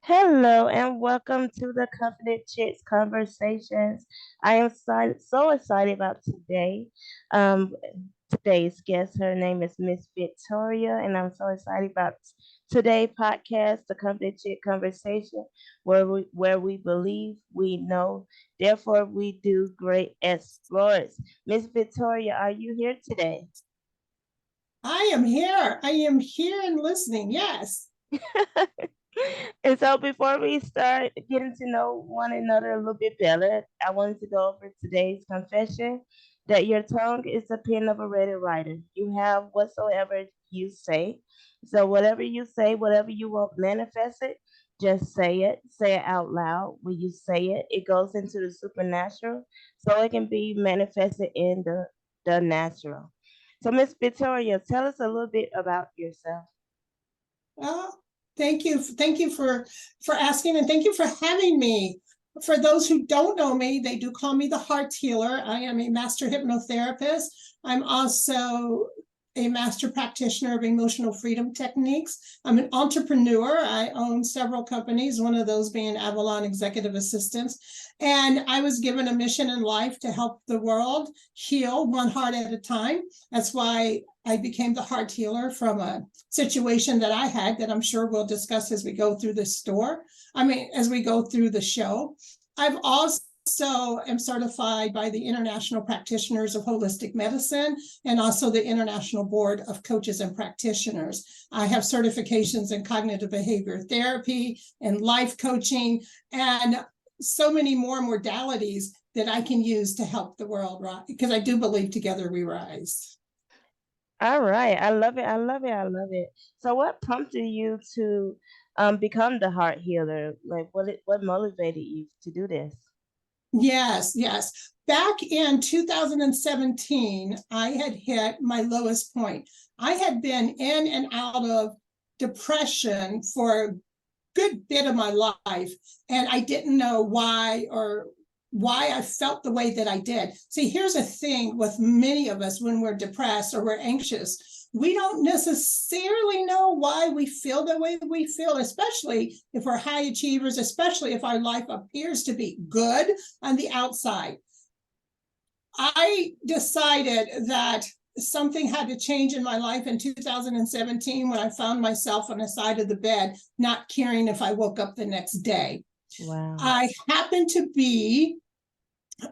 Hello and welcome to the Confident Chicks Conversations. I am so excited about today. Um, Today's guest, her name is Miss Victoria, and I'm so excited about today's podcast, the Confident Chick Conversation, where we believe we know, therefore we do great explorers. Miss Victoria, are you here today? I am here. I am here and listening. Yes. And so before we start getting to know one another a little bit better, I wanted to go over today's confession that your tongue is the pen of a ready writer. You have whatsoever you say. So whatever you say, whatever you want manifested, just say it. Say it out loud. When you say it, it goes into the supernatural. So it can be manifested in the natural. So Miss Victoria, tell us a little bit about yourself. Well, thank you. Thank you for asking, and thank you for having me. For those who don't know me, they do call me the heart healer. I am a master hypnotherapist. I'm also a master practitioner of emotional freedom techniques. I'm an entrepreneur. I own several companies, one of those being Avalon Executive Assistants. And I was given a mission in life to help the world heal one heart at a time. That's why I became the heart healer from a situation that I had that I'm sure we'll discuss as we go through the store. As we go through the show. I've also am certified by the International Practitioners of Holistic Medicine and also the International Board of Coaches and Practitioners. I have certifications in cognitive behavior therapy and life coaching and so many more modalities that I can use to help the world rise, because I do believe together we rise. All right. I love it. I love it. I love it. So what prompted you to become the heart healer? Like what motivated you to do this? Yes, yes. Back in 2017, I had hit my lowest point. I had been in and out of depression for a good bit of my life, and I didn't know why I felt the way that I did. See, here's a thing with many of us when we're depressed or we're anxious. We don't necessarily know why we feel the way we feel, especially if we're high achievers, especially if our life appears to be good on the outside. I decided that something had to change in my life in 2017 when I found myself on the side of the bed, not caring if I woke up the next day. Wow. I happened to be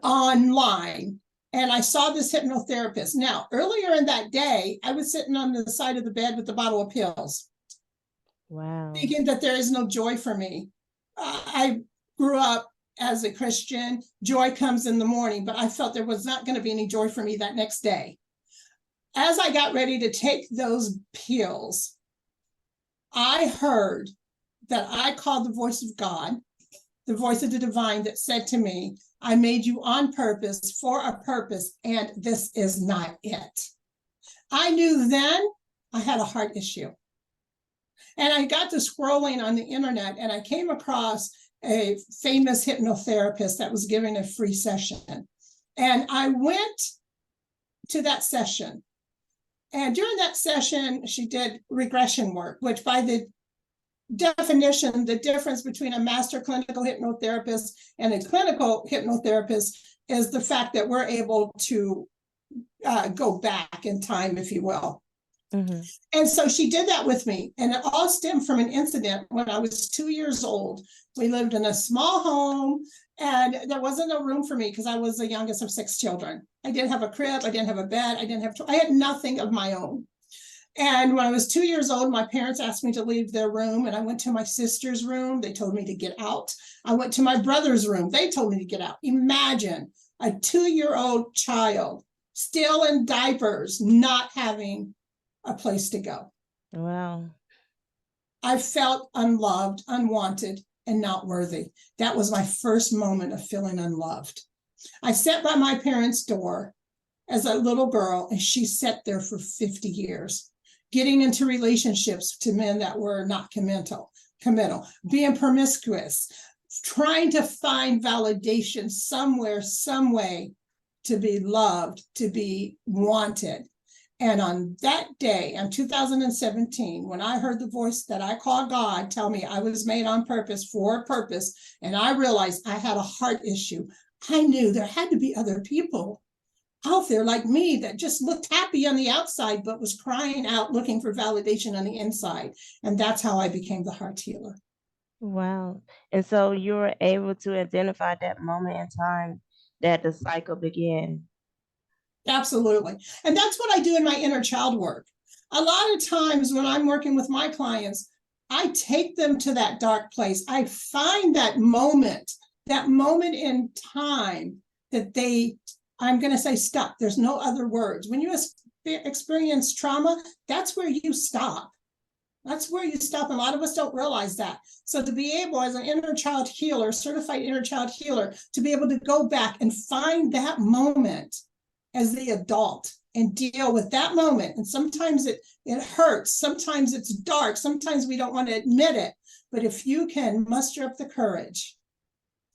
online and I saw this hypnotherapist. Now, earlier in that day, I was sitting on the side of the bed with a bottle of pills, Wow. thinking that there is no joy for me. I grew up as a Christian. Joy comes in the morning, but I felt there was not going to be any joy for me that next day. As I got ready to take those pills, I heard that I called the voice of God, the voice of the divine, that said to me, I made you on purpose for a purpose, and this is not it. I knew then I had a heart issue. And I got to scrolling on the internet and I came across a famous hypnotherapist that was giving a free session. And I went to that session. And during that session, she did regression work, which by the definition, the difference between a master clinical hypnotherapist and a clinical hypnotherapist is the fact that we're able to go back in time, if you will. Mm-hmm. And so she did that with me. And it all stemmed from an incident when I was 2 years old. We lived in a small home and there wasn't a room for me because I was the youngest of 6 children. I didn't have a crib. I didn't have a bed. I had nothing of my own. And when I was 2 years old, my parents asked me to leave their room and I went to my sister's room. They told me to get out. I went to my brother's room. They told me to get out. Imagine a 2-year-old child still in diapers, not having a place to go. Wow. I felt unloved, unwanted, and not worthy. That was my first moment of feeling unloved. I sat by my parents' door as a little girl, and she sat there for 50 years, getting into relationships to men that were not committal, being promiscuous, trying to find validation somewhere, some way to be loved, to be wanted. And on that day, in 2017, when I heard the voice that I call God tell me I was made on purpose for a purpose, and I realized I had a heart issue, I knew there had to be other people out there like me that just looked happy on the outside, but was crying out, looking for validation on the inside. And that's how I became the heart healer. Wow. And so you were able to identify that moment in time that the cycle began. Absolutely. And that's what I do in my inner child work. A lot of times when I'm working with my clients, I take them to that dark place. I find that moment in time that I'm going to say stop. There's no other words. When you experience trauma, that's where you stop. That's where you stop. A lot of us don't realize that. So to be able, as an inner child healer, certified inner child healer, to be able to go back and find that moment as the adult and deal with that moment. And sometimes it hurts. Sometimes it's dark. Sometimes we don't want to admit it. But if you can muster up the courage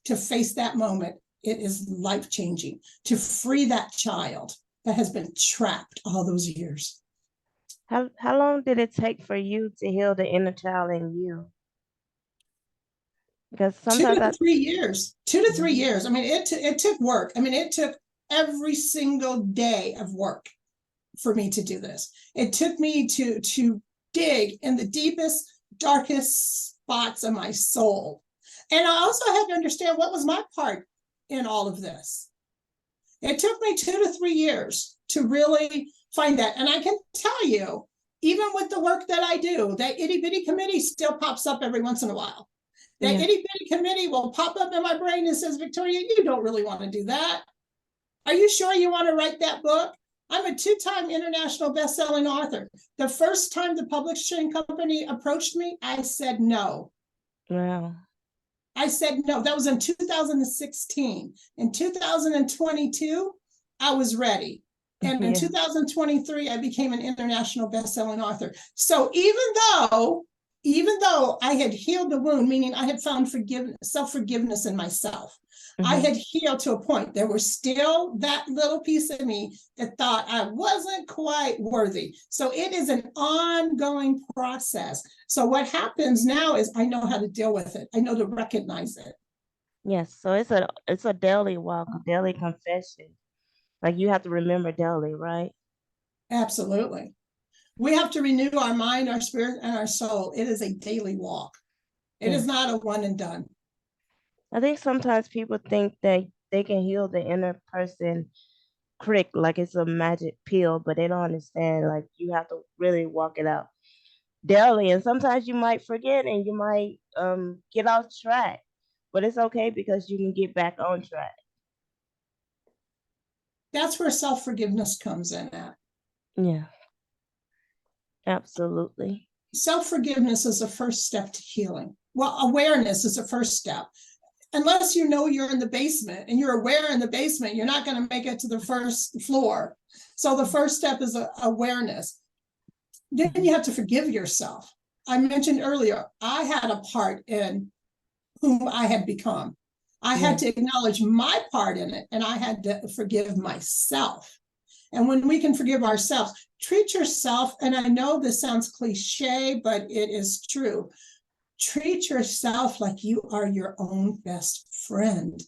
to face that moment, it is life-changing to free that child that has been trapped all those years. How long did it take for you to heal the inner child in you? Because two sometimes to I three years 2 to 3 years. I mean, it took work. I mean, it took every single day of work for me to do this. It took me to dig in the deepest, darkest spots of my soul. And I also had to understand what was my part in all of this. It took me 2 to 3 years to really find that. And I can tell you, even with the work that I do, that itty bitty committee still pops up every once in a while. That itty bitty committee will pop up in my brain and says, Victoria, you don't really want to do that. Are you sure you want to write that book? I'm a 2-time international best-selling author. The first time the publishing company approached me, I said no. Wow. I said no. That was in 2016. In 2022, I was ready. And in 2023, I became an international best-selling author. So even though I had healed the wound, meaning I had found self-forgiveness in myself, I had healed to a point. There was still that little piece of me that thought I wasn't quite worthy. So it is an ongoing process. So what happens now is I know how to deal with it. I know to recognize it. Yes. So it's a daily walk, a daily confession. Like you have to remember daily, right? Absolutely. We have to renew our mind, our spirit, and our soul. It is a daily walk. It is not a one and done. I think sometimes people think that they can heal the inner person quick, like it's a magic pill, but they don't understand. Like you have to really walk it out daily, and sometimes you might forget and you might get off track, but it's okay because you can get back on track. That's where self-forgiveness comes in at. Yeah, absolutely. Self-forgiveness is the first step to healing. Well, awareness is the first step. Unless you know you're in the basement and you're aware in the basement, you're not going to make it to the first floor. So the first step is awareness. Then you have to forgive yourself. I mentioned earlier, I had a part in whom I had become. I had to acknowledge my part in it, and I had to forgive myself. And when we can forgive ourselves, treat yourself, and I know this sounds cliche, but it is true. Treat yourself like you are your own best friend.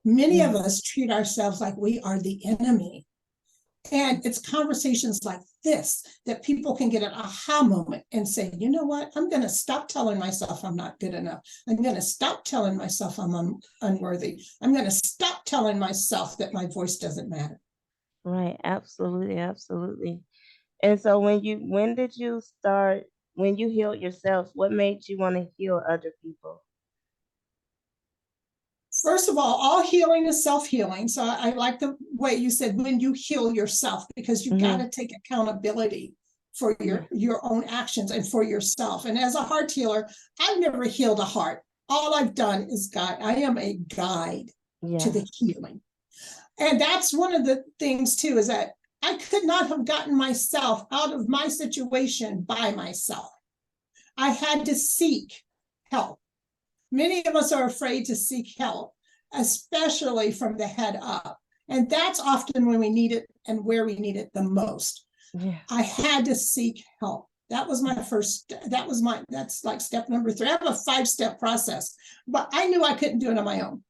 Many of us treat ourselves like we are the enemy. And it's conversations like this that people can get an aha moment and say, you know what? I'm going to stop telling myself I'm not good enough. I'm going to stop telling myself I'm unworthy. I'm going to stop telling myself that my voice doesn't matter. Right, absolutely, absolutely. And so when did you start, when you healed yourself, what made you want to heal other people? First of all healing is self-healing. So I like the way you said when you heal yourself, because you got to take accountability for your own actions and for yourself. And as a heart healer, I've never healed a heart. All I've done is guide. I am a guide to the healing. And that's one of the things too, is that I could not have gotten myself out of my situation by myself. I had to seek help. Many of us are afraid to seek help, especially from the head up. And that's often when we need it and where we need it the most. Yeah. I had to seek help. That was my first, that's like step number 3. I have a 5-step process, but I knew I couldn't do it on my own.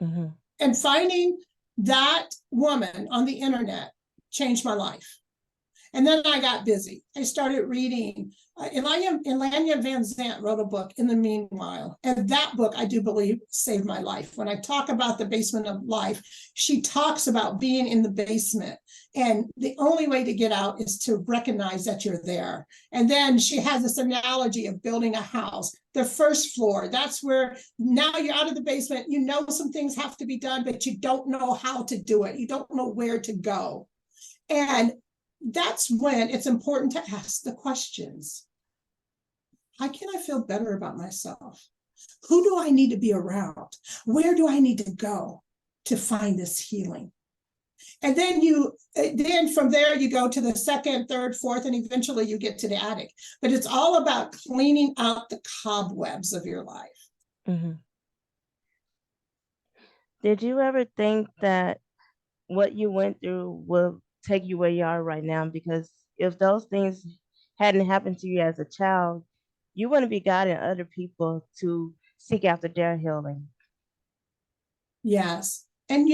Mm-hmm. And finding that woman on the internet changed my life. And then I got busy. I started reading. Elanya Van Zant wrote a book, In the Meanwhile. And that book, I do believe, saved my life. When I talk about the basement of life, she talks about being in the basement. And the only way to get out is to recognize that you're there. And then she has this analogy of building a house. The first floor, that's where now you're out of the basement. You know some things have to be done, but you don't know how to do it. You don't know where to go. And that's when it's important to ask the questions. How can I feel better about myself? Who do I need to be around? Where do I need to go to find this healing? And then from there, you go to the second, third, fourth, and eventually you get to the attic. But it's all about cleaning out the cobwebs of your life. Mm-hmm. Did you ever think that what you went through will take you where you are right now? Because if those things hadn't happened to you as a child, you wouldn't be guiding other people to seek after their healing. Yes. And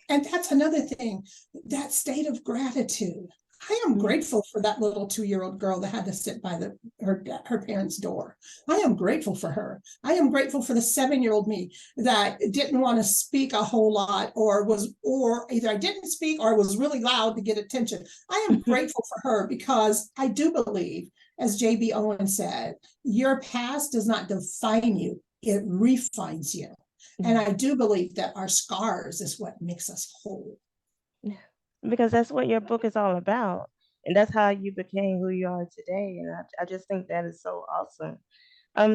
that's another thing, that state of gratitude. I am Mm-hmm. grateful for that little 2-year-old girl that had to sit by her parents' door. I am grateful for her. I am grateful for the 7-year-old me that didn't want to speak a whole lot, or either I didn't speak or was really loud to get attention. I am grateful for her because I do believe, as J.B. Owen said, your past does not define you, it refines you. And I do believe that our scars is what makes us whole. Because that's what your book is all about. And that's how you became who you are today. And I just think that is so awesome.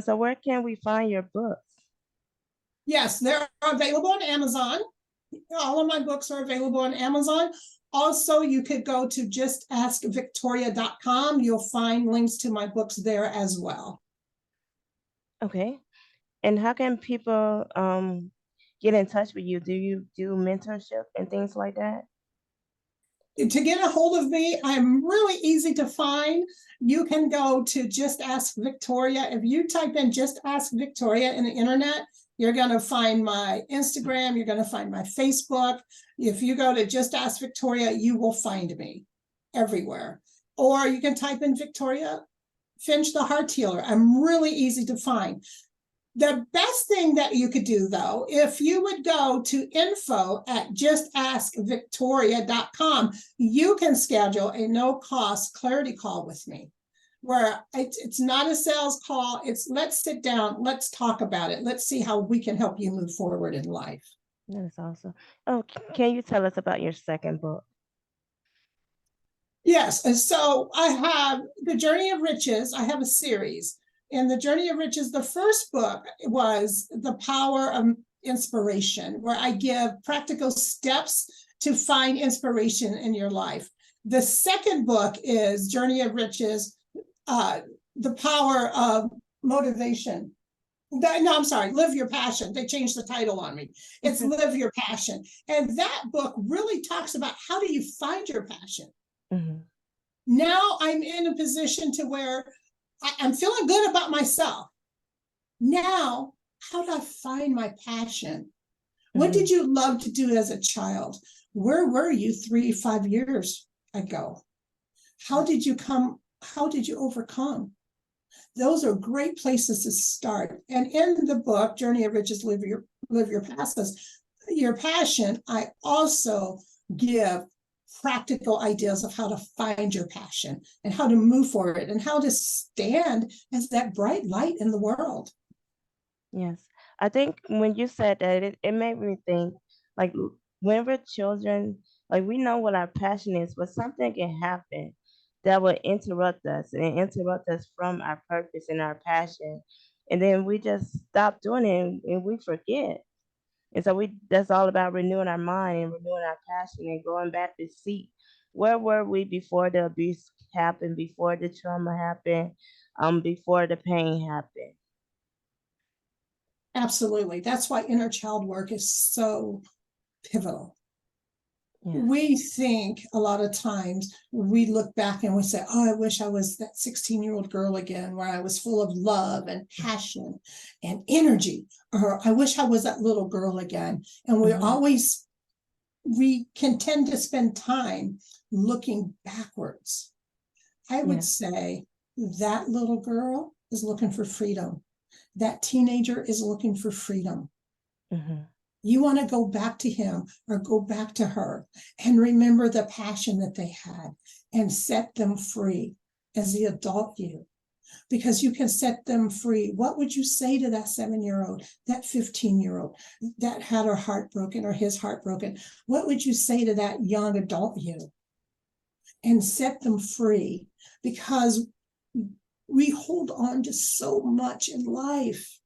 So where can we find your books? Yes, they're available on Amazon. All of my books are available on Amazon. Also, you could go to justaskvictoria.com. You'll find links to my books there as well. Okay. And how can people get in touch with you? Do you do mentorship and things like that? To get a hold of me, I'm really easy to find. You can go to Just Ask Victoria. If you type in Just Ask Victoria in the internet, you're going to find my Instagram. You're going to find my Facebook. If you go to Just Ask Victoria, you will find me everywhere. Or you can type in Victoria Finch, the Heart Healer. I'm really easy to find. The best thing that you could do, though, if you would go to info@justaskvictoria.com, you can schedule a no-cost clarity call with me, where it's not a sales call. It's let's sit down, let's talk about it. Let's see how we can help you move forward in life. That's awesome. Oh, can you tell us about your second book? Yes, and so I have The Journey of Riches. I have a series. In The Journey of Riches, the first book was The Power of Inspiration, where I give practical steps to find inspiration in your life. The second book is Journey of Riches, The Power of Motivation. No, I'm sorry, Live Your Passion. They changed the title on me. It's Live Your Passion. And that book really talks about how do you find your passion. Mm-hmm. Now I'm in a position to where I'm feeling good about myself. Now, how do I find my passion? What did you love to do as a child? Where were you 3-5 years ago? How did you overcome? Those are great places to start. And in the book, Journey of Riches, Live Your Passion, I also give practical ideas of how to find your passion and how to move for it and how to stand as that bright light in the world. Yes. I think when you said that, it made me think like when we're children, like we know what our passion is, but something can happen that will interrupt us and interrupt us from our purpose and our passion. And then we just stop doing it and we forget. And so that's all about renewing our mind and renewing our passion and going back to see where were we before the abuse happened, before the trauma happened, before the pain happened. Absolutely. That's why inner child work is so pivotal. Yes. We think a lot of times we look back and we say, oh, I wish I was that 16-year-old girl again, where I was full of love and passion and energy. Or I wish I was that little girl again. And Hmm. we can tend to spend time looking backwards. I would Yeah. say that little girl is looking for freedom. That teenager is looking for freedom. Hmm. You want to go back to him or go back to her and remember the passion that they had and set them free as the adult you, because you can set them free. What would you say to that 7-year old, that 15-year old that had her heart broken or his heart broken? What would you say to that young adult you? And set them free, because we hold on to so much in life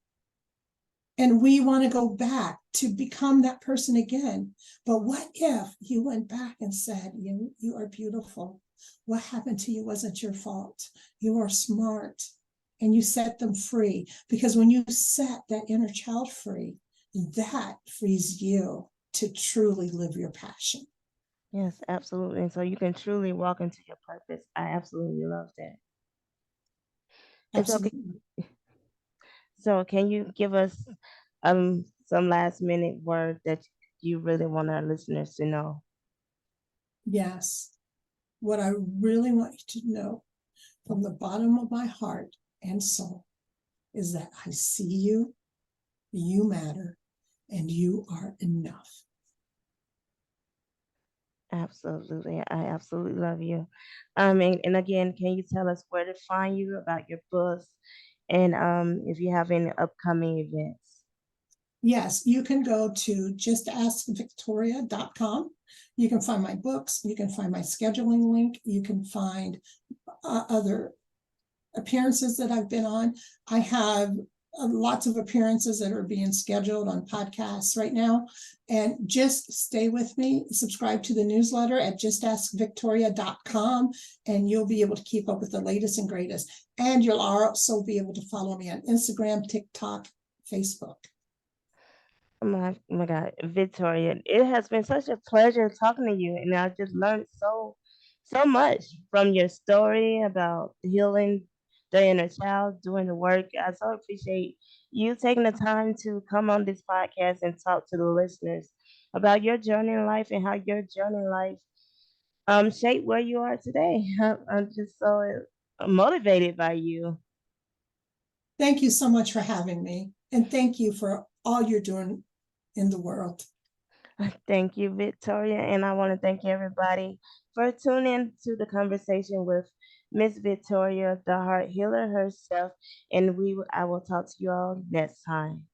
and we want to go back to become that person again. But what if you went back and said, you are beautiful. What happened to you wasn't your fault. You are smart. And you set them free. Because when you set that inner child free, that frees you to truly live your passion. Yes, absolutely. And so you can truly walk into your purpose. I absolutely love that. It's okay. Absolutely. So can you give us some last minute word that you really want our listeners to know? Yes. What I really want you to know from the bottom of my heart and soul is that I see you, you matter, and you are enough. Absolutely. I absolutely love you. And again, can you tell us where to find you, about your books, and if you have any upcoming events? Yes, you can go to justaskvictoria.com. You can find my books. You can find my scheduling link. You can find other appearances that I've been on. I have lots of appearances that are being scheduled on podcasts right now. And just stay with me, subscribe to the newsletter at justaskvictoria.com, and you'll be able to keep up with the latest and greatest. And you'll also be able to follow me on Instagram, TikTok, Facebook. Oh my God, Victoria, it has been such a pleasure talking to you, and I just learned so much from your story about healing the inner child, doing the work. I so appreciate you taking the time to come on this podcast and talk to the listeners about your journey in life and how your journey in life shaped where you are today. I'm just so motivated by you. Thank you so much for having me. And thank you for all you're doing in the world. Thank you, Victoria. And I want to thank everybody for tuning to the conversation with Miss Victoria, the heart healer herself. And I will talk to you all next time.